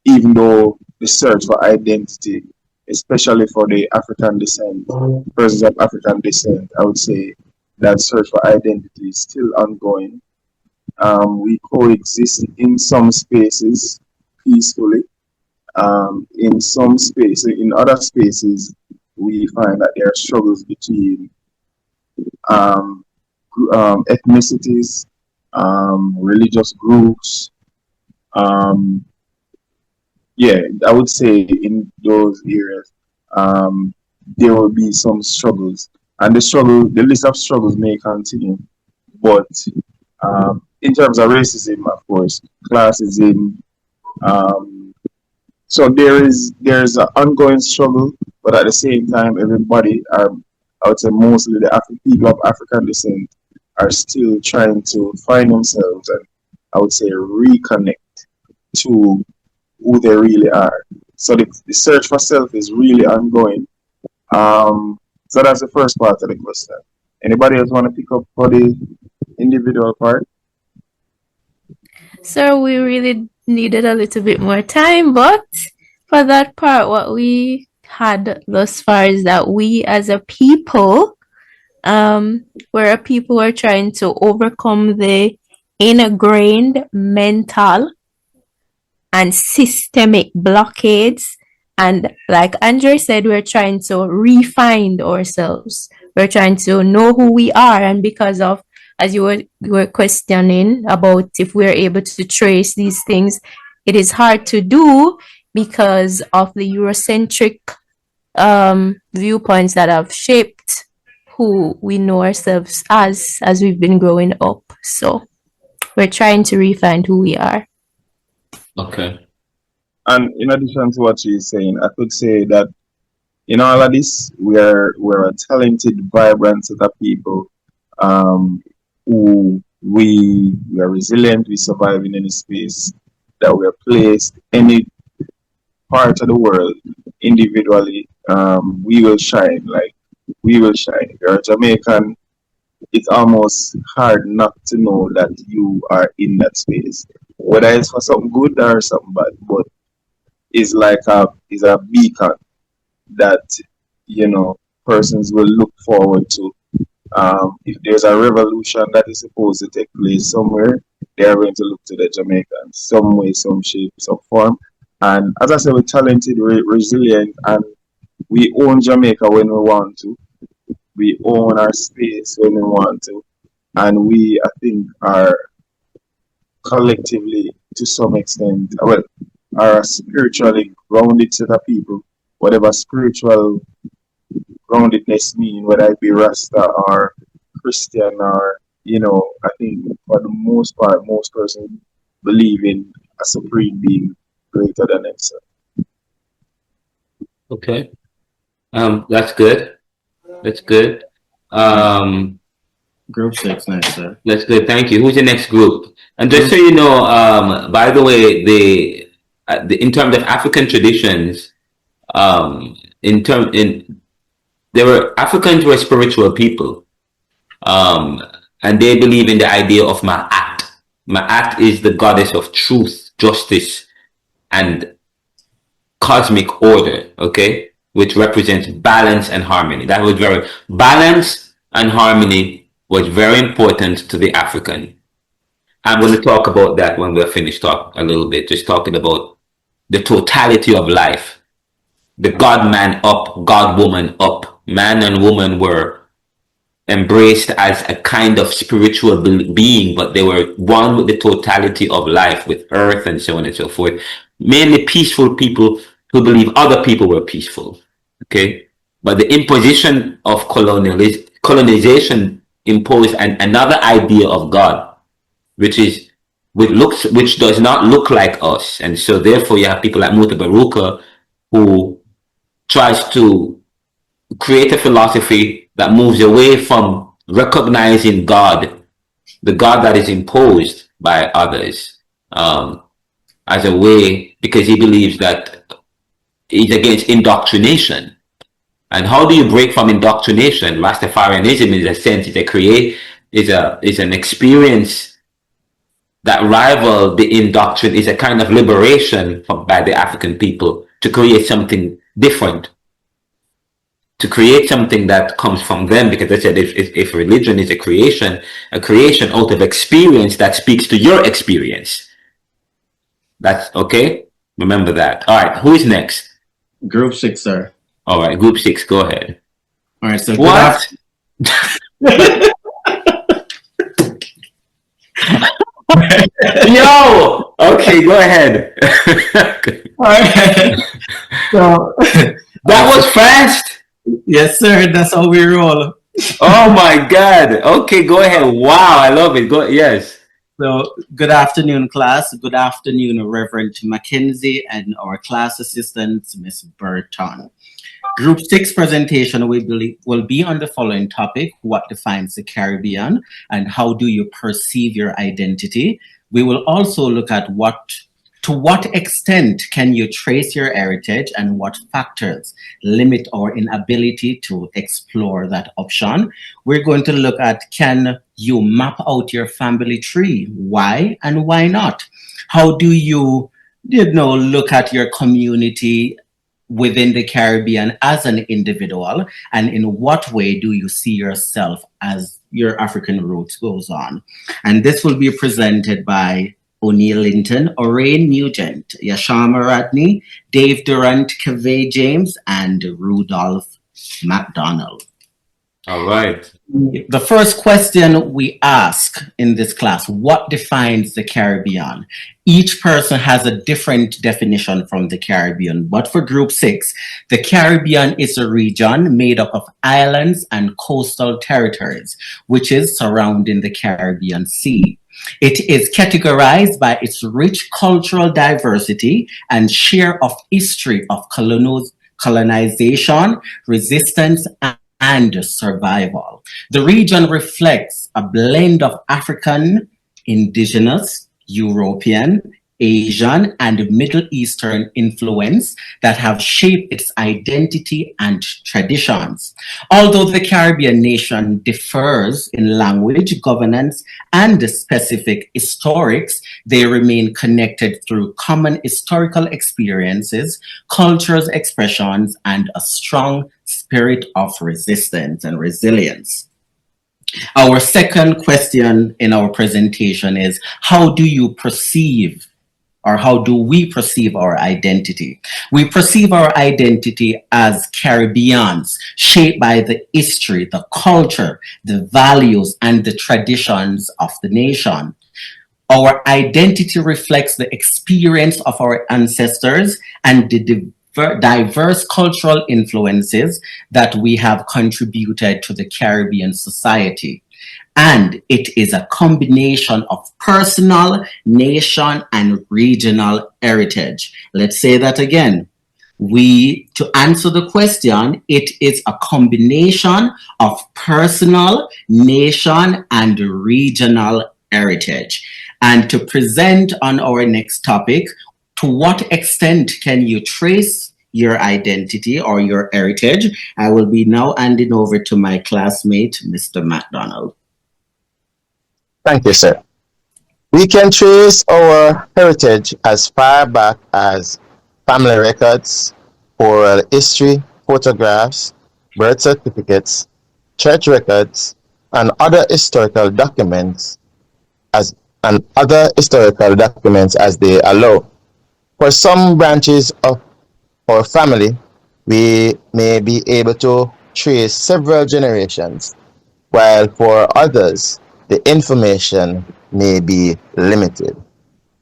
even though the search for identity, especially for the African descent, persons of African descent, I would say that search for identity is still ongoing. We coexist in some spaces peacefully. In some spaces, in other spaces, we find that there are struggles between ethnicities, religious groups. Yeah, I would say in those areas, there will be some struggles, and the list of struggles may continue. But in terms of racism, of course, classism, so there's an ongoing struggle, but at the same time, everybody, I would say mostly the people of African descent, are still trying to find themselves and I would say reconnect to who they really are. So the search for self is really ongoing. So that's the first part of the question. Anybody else want to pick up for the individual part? So we really needed a little bit more time, but for that part, what we had thus far is that we as a people, we're a people who are trying to overcome the ingrained mental and systemic blockades. And like Andre said, we're trying to refine ourselves. We're trying to know who we are. And because of, as you were questioning about if we're able to trace these things, it is hard to do because of the Eurocentric viewpoints that have shaped who we know ourselves as we've been growing up. So we're trying to refine who we are. Okay. And in addition to what she's saying, I could say that in all of this, we're a talented, vibrant set of people who we are resilient, we survive in any space that we are placed, any part of the world, individually, we will shine. Like, we will shine. If you're a Jamaican, it's almost hard not to know that you are in that space, whether it's for something good or something bad. But it's like is a beacon that persons will look forward to If there's a revolution that is supposed to take place somewhere, they are going to look to the Jamaicans, some way, some shape, some form. And as I said, we're talented, resilient, and we own Jamaica when we want to. We own our space when we want to. And we, I think, are collectively, to some extent, well, are a spiritually grounded set of people, whatever spiritual groundedness mean, whether it be Rasta or Christian or, I think for the most part, most persons believe in a supreme being greater than themselves. Okay. That's good. That's good. Group 6 next, sir. That's good. Thank you. Who's the next group? And just so you know, by the way, in terms of African traditions, Africans were spiritual people, and they believe in the idea of Ma'at. Ma'at is the goddess of truth, justice, and cosmic order. Okay, which represents balance and harmony. That was balance and harmony was very important to the African. I'm going to talk about that when we're finished talk a little bit, just talking about the totality of life. The God man up, God woman up. Man and woman were embraced as a kind of spiritual being, but they were one with the totality of life, with earth and so on and so forth. Mainly peaceful people who believe other people were peaceful. Okay? But the imposition of colonization imposed another idea of God, which does not look like us. And so therefore you have people like Muta Baruka who tries to create a philosophy that moves away from recognizing God, the God that is imposed by others, as a way, because he believes that he's against indoctrination. And how do you break from indoctrination? Rastafarianism, in a sense, is an experience that rival the indoctrination, is a kind of liberation by the African people to create something different, to create something that comes from them. Because I said, if religion is a creation out of experience that speaks to your experience. That's okay. Remember that. All right. Who is next? Group 6, sir. All right. Group 6. Go ahead. All right. So What? Yo. Okay. Go ahead. All right. So that was fast. Yes, sir. That's how we roll. Oh my God. Okay. Go ahead. Wow. I love it. Yes. So, good afternoon, class. Good afternoon, Reverend Mackenzie and our class assistant, Miss Burton. Group 6 presentation will be on the following topic: what defines the Caribbean and how do you perceive your identity? We will also look at to what extent can you trace your heritage and what factors limit our inability to explore that option. We're going to look at, can you map out your family tree? Why and why not? How do you look at your community within the Caribbean as an individual, and in what way do you see yourself as your African roots goes on? And this will be presented by O'Neill Linton, Orain Nugent, Yashama Radney, Dave Durant, Kaveh James, and Rudolph MacDonald. All right. The first question we ask in this class: what defines the Caribbean? Each person has a different definition from the Caribbean, but for Group 6, the Caribbean is a region made up of islands and coastal territories, which is surrounding the Caribbean Sea. It is categorized by its rich cultural diversity and share of history of colonization, resistance, and survival. The region reflects a blend of African, indigenous, European, Asian, and Middle Eastern influence that have shaped its identity and traditions. Although the Caribbean nation differs in language, governance, and specific historics, they remain connected through common historical experiences, cultures, expressions, and a strong spirit of resistance and resilience. Our second question in our presentation is, how do you perceive, or how do we perceive our identity? We perceive our identity as Caribbeans, shaped by the history, the culture, the values, and the traditions of the nation. Our identity reflects the experience of our ancestors and the diverse cultural influences that we have contributed to the Caribbean society. And it is a combination of personal, nation, and regional heritage. Let's say that again. To answer the question, it is a combination of personal, nation, and regional heritage. And to present on our next topic, to what extent can you trace your identity or your heritage? I will be now handing over to my classmate, Mr. MacDonald. Thank you, sir. We can trace our heritage as far back as family records, oral history, photographs, birth certificates, church records, and other historical documents as they allow. For some branches of our family, we may be able to trace several generations, while for others, the information may be limited.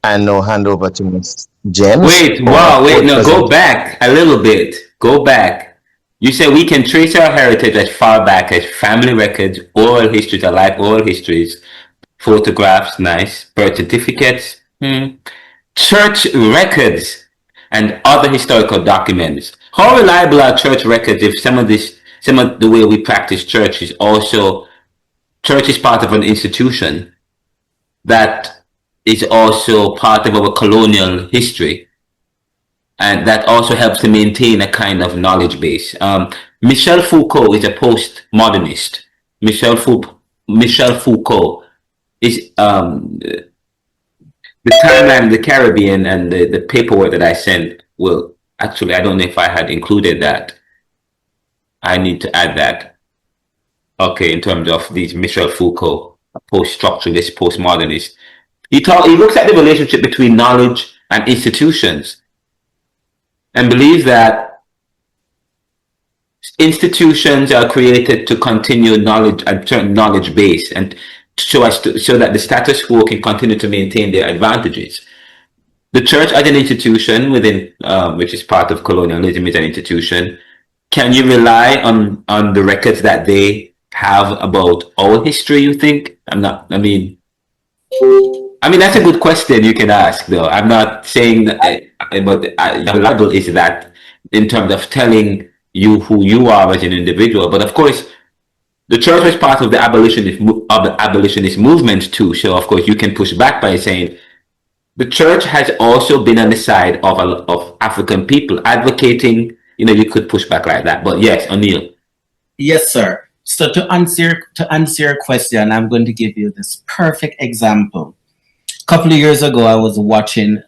And now hand over to Ms. James. Wait, no, go back a little bit. Go back. You said we can trace our heritage as far back as family records, oral histories, alive oral histories, photographs, nice, birth certificates, church records, and other historical documents. How reliable are church records if some of the way we practice church is part of an institution that is also part of our colonial history, and that also helps to maintain a kind of knowledge base. Michel Foucault is a postmodernist. Michel Foucault is the timeline of the Caribbean, and the paperwork that I sent will actually, I don't know if I had included that. I need to add that. Okay, in terms of these Michel Foucault, a post-structuralist, postmodernist. He looks at the relationship between knowledge and institutions and believes that institutions are created to continue knowledge and certain knowledge base, and so that the status quo can continue to maintain their advantages. The church as an institution within, which is part of colonialism, is an institution. Can you rely on the records that they have about our history, you think? I mean, that's a good question you can ask, though. I'm not saying that, but the level is that in terms of telling you who you are as an individual. But of course, the church was part of the abolitionist movement too. So of course, you can push back by saying the church has also been on the side of African people advocating. You could push back like that. But yes, O'Neill. Yes, sir. So to answer your question, I'm going to give you this perfect example. A couple of years ago, I was watching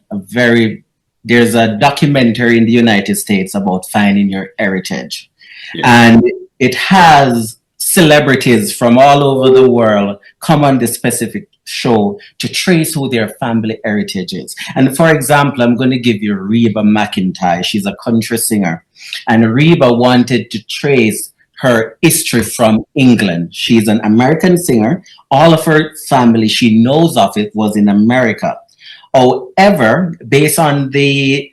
there's a documentary in the United States about finding your heritage. Yeah. And it has celebrities from all over the world come on this specific show to trace who their family heritage is. And for example, I'm going to give you Reba McEntire. She's a country singer. And Reba wanted to trace her history from England. She's an American singer. All of her family she knows of it was in America. However, based on the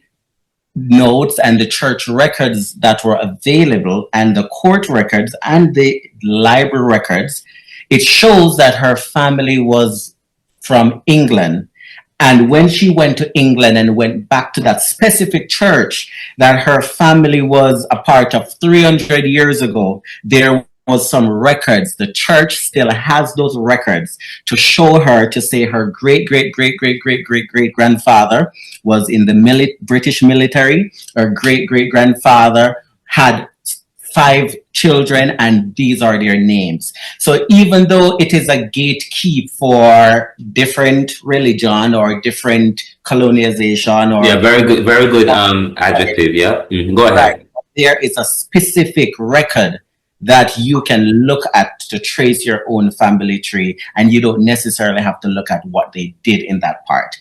notes and the church records that were available and the court records and the library records, it shows that her family was from England. And when she went to England and went back to that specific church that her family was a part of 300 years ago, there was some records. The church still has those records to show her, to say her great-great-great-great-great-great-great-grandfather was in the British military. Her great-great-grandfather had 5 children, and these are their names. So even though it is a gatekeep for different religion or different colonization, or very good adjective. Yeah, go ahead. There is a specific record that you can look at to trace your own family tree, and you don't necessarily have to look at what they did in that part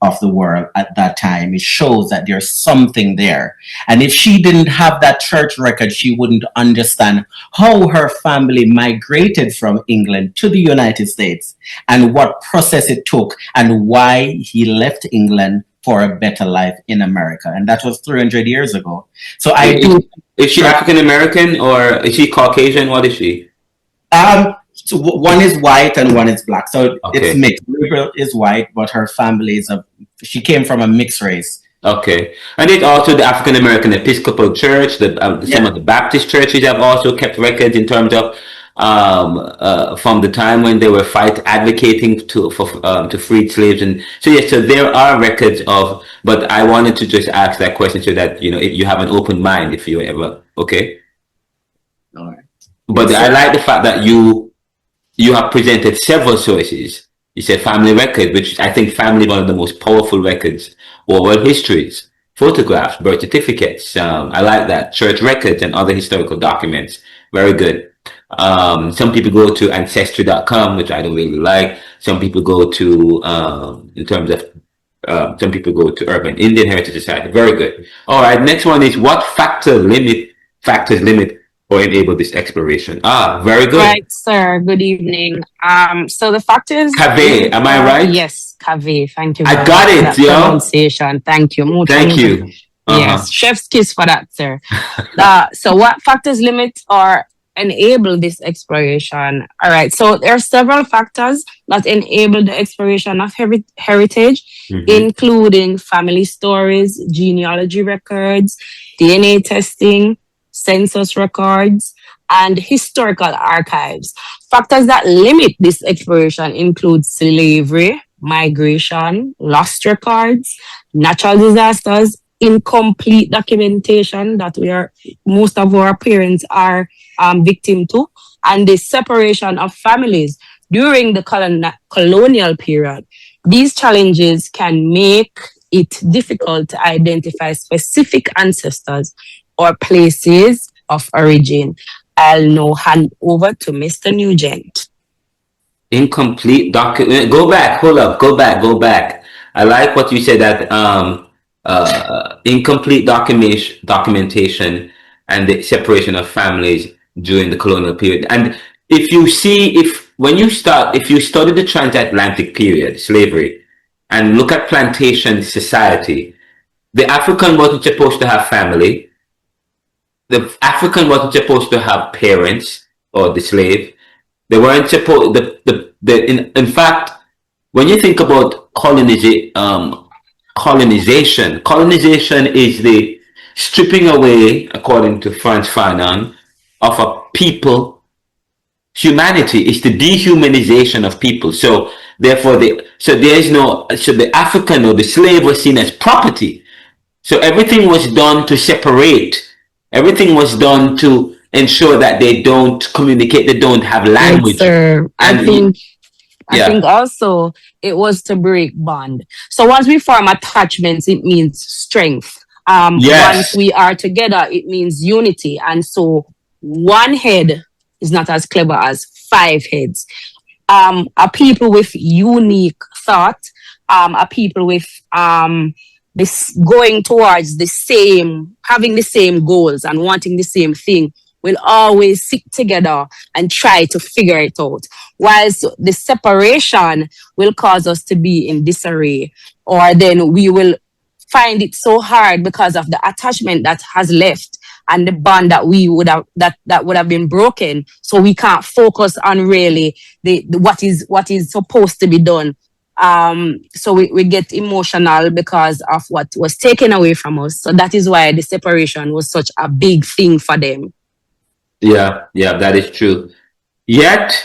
of the world at that time. It shows that there's something there. And if she didn't have that church record, she wouldn't understand how her family migrated from England to the United States and what process it took and why he left England for a better life in America. And that was 300 years ago. So I do. Is she African American or is she Caucasian? What is she? So one is white and one is black. So Okay. it's mixed. Gabriel is white, but her family is she came from a mixed race. Okay. And it's also the African American Episcopal Church, some of the Baptist churches have also kept records in terms of from the time when they were advocating to free slaves. And so yes, so there are records of, but I wanted to just ask that question so that you have an open mind if you ever, okay? All right. But Yes, I sir. like the fact that you have presented several sources. You said family record, which I think family is one of the most powerful records, oral histories, photographs, birth certificates. I like that. Church records and other historical documents. Very good. Some people go to ancestry.com, which I don't really like. Some people go to, in terms of, some people go to Urban Indian Heritage Society. Very good. All right. Next one is what factors limit or enable this exploration? Very good. Right, sir. Good evening. So the factors. Cave, am I right? Yes, Cave. Thank you. I very got much for it, that yo. pronunciation. Thank you. Mucho, Thank mucho. you. Yes, chef's kiss for that, sir. So what factors limit or enable this exploration? All right. So there are several factors that enable the exploration of heritage, including family stories, genealogy records, DNA testing, census records, and historical archives. Factors that limit this exploration include slavery, migration, lost records, natural disasters, incomplete documentation that most of our parents are victim to, and the separation of families during the colonial period. These challenges can make it difficult to identify specific ancestors or places of origin. I'll now hand over to Mr. Nugent. Incomplete document. Go back. Hold up. Go back. I like what you said that incomplete documentation and the separation of families during the colonial period. And if you study the transatlantic period, slavery, and look at plantation society, the African wasn't supposed to have family. The African wasn't supposed to have parents or the slave. They weren't supposed. In fact, when you think about colonization is the stripping away, according to Frantz Fanon, of a people. Humanity is the dehumanization of people. So therefore, the African or the slave was seen as property. So everything was done to separate. Everything was done to ensure that they don't communicate, they don't have language. Yes, sir. I think also it was to break bond. So once we form attachments, it means strength. Once we are together, it means unity. And so one head is not as clever as 5 heads. A people with unique thought, a people with this going towards having the same goals and wanting the same thing will always sit together and try to figure it out. Whilst the separation will cause us to be in disarray, or then we will find it so hard because of the attachment that has left and the bond that that would have been broken. So we can't focus on really what is supposed to be done. So we get emotional because of what was taken away from us. So that is why the separation was such a big thing for them. Yeah, that is true. Yet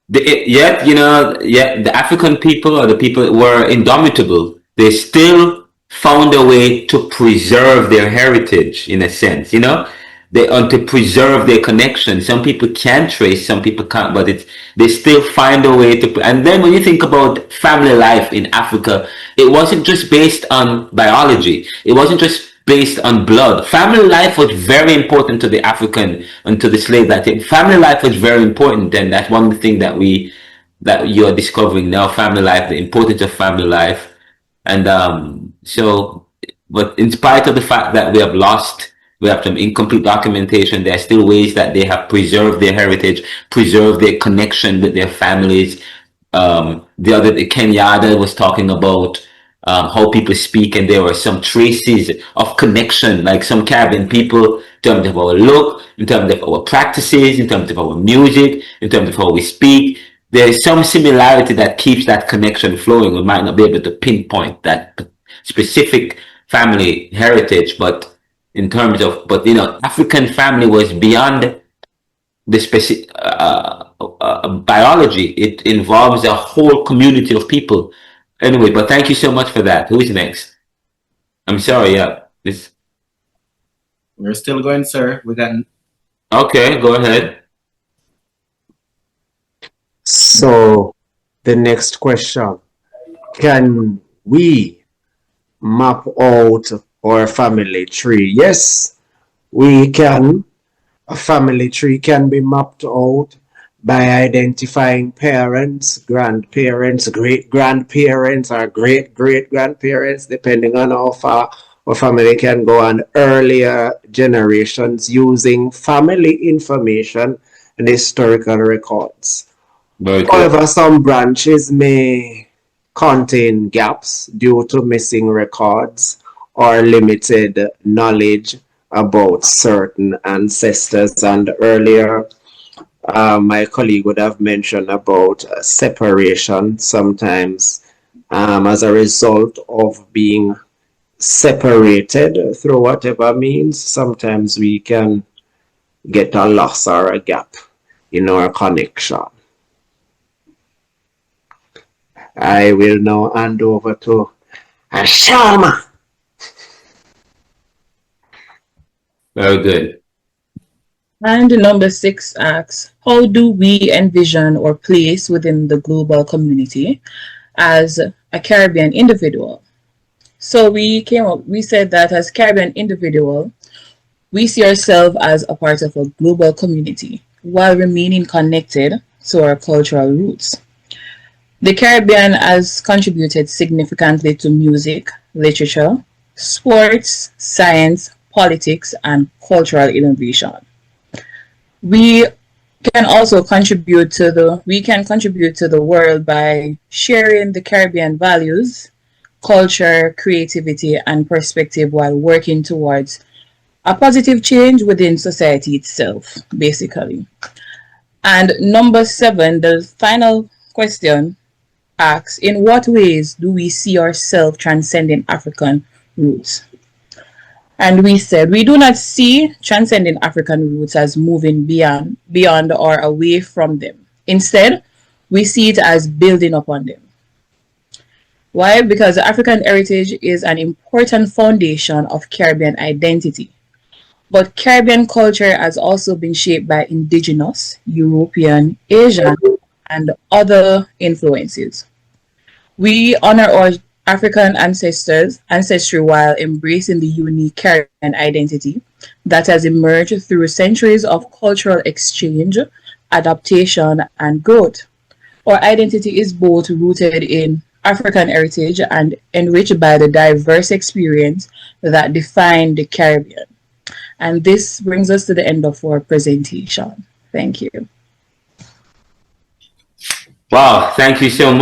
the African people or the people were indomitable. They still found a way to preserve their heritage in a sense, They to preserve their connection. Some people can trace, some people can't, but they still find a way to. And then when you think about family life in Africa, it wasn't just based on biology. It wasn't just based on blood. Family life was very important to the African and to the slave. I think family life was very important, and that's one thing that you are discovering now. Family life, the importance of family life, and but in spite of the fact that we have some incomplete documentation, there are still ways that they have preserved their heritage, preserved their connection with their families. Kenyatta was talking about how people speak, and there were some traces of connection, like some Caribbean people, in terms of our look, in terms of our practices, in terms of our music, in terms of how we speak. There is some similarity that keeps that connection flowing. We might not be able to pinpoint that specific family heritage, but African family was beyond the specific biology. It involves a whole community of people. Anyway, but thank you so much for that. Who is next? I'm sorry. Yeah, We're still going, sir. We got. Okay, go ahead. So, the next question: can we map out our family tree? Yes, we can. A family tree can be mapped out by identifying parents, grandparents, great-grandparents, or great-great-grandparents, depending on how far our family can go, and earlier generations using family information and historical records. However, some branches may contain gaps due to missing records or limited knowledge about certain ancestors. And earlier, my colleague would have mentioned about separation. Sometimes, as a result of being separated through whatever means, sometimes we can get a loss or a gap in our connection. I will now hand over to Sharma. Very good. And number 6 asks, how do we envision or place within the global community as a Caribbean individual? So we said that as Caribbean individual, we see ourselves as a part of a global community while remaining connected to our cultural roots. The Caribbean has contributed significantly to music, literature, sports, science, politics, and cultural innovation. We can also contribute to the world by sharing the Caribbean values, culture, creativity, and perspective while working towards a positive change within society itself, basically. And number 7, the final question asks, in what ways do we see ourselves transcending African roots? And we said we do not see transcending African roots as moving beyond or away from them. Instead, we see it as building upon them. Why? Because African heritage is an important foundation of Caribbean identity. But Caribbean culture has also been shaped by indigenous, European, Asian, and other influences. We honor our African ancestry while embracing the unique Caribbean identity that has emerged through centuries of cultural exchange, adaptation, and growth. Our identity is both rooted in African heritage and enriched by the diverse experience that define the Caribbean. And this brings us to the end of our presentation. Thank you. Wow, thank you so much.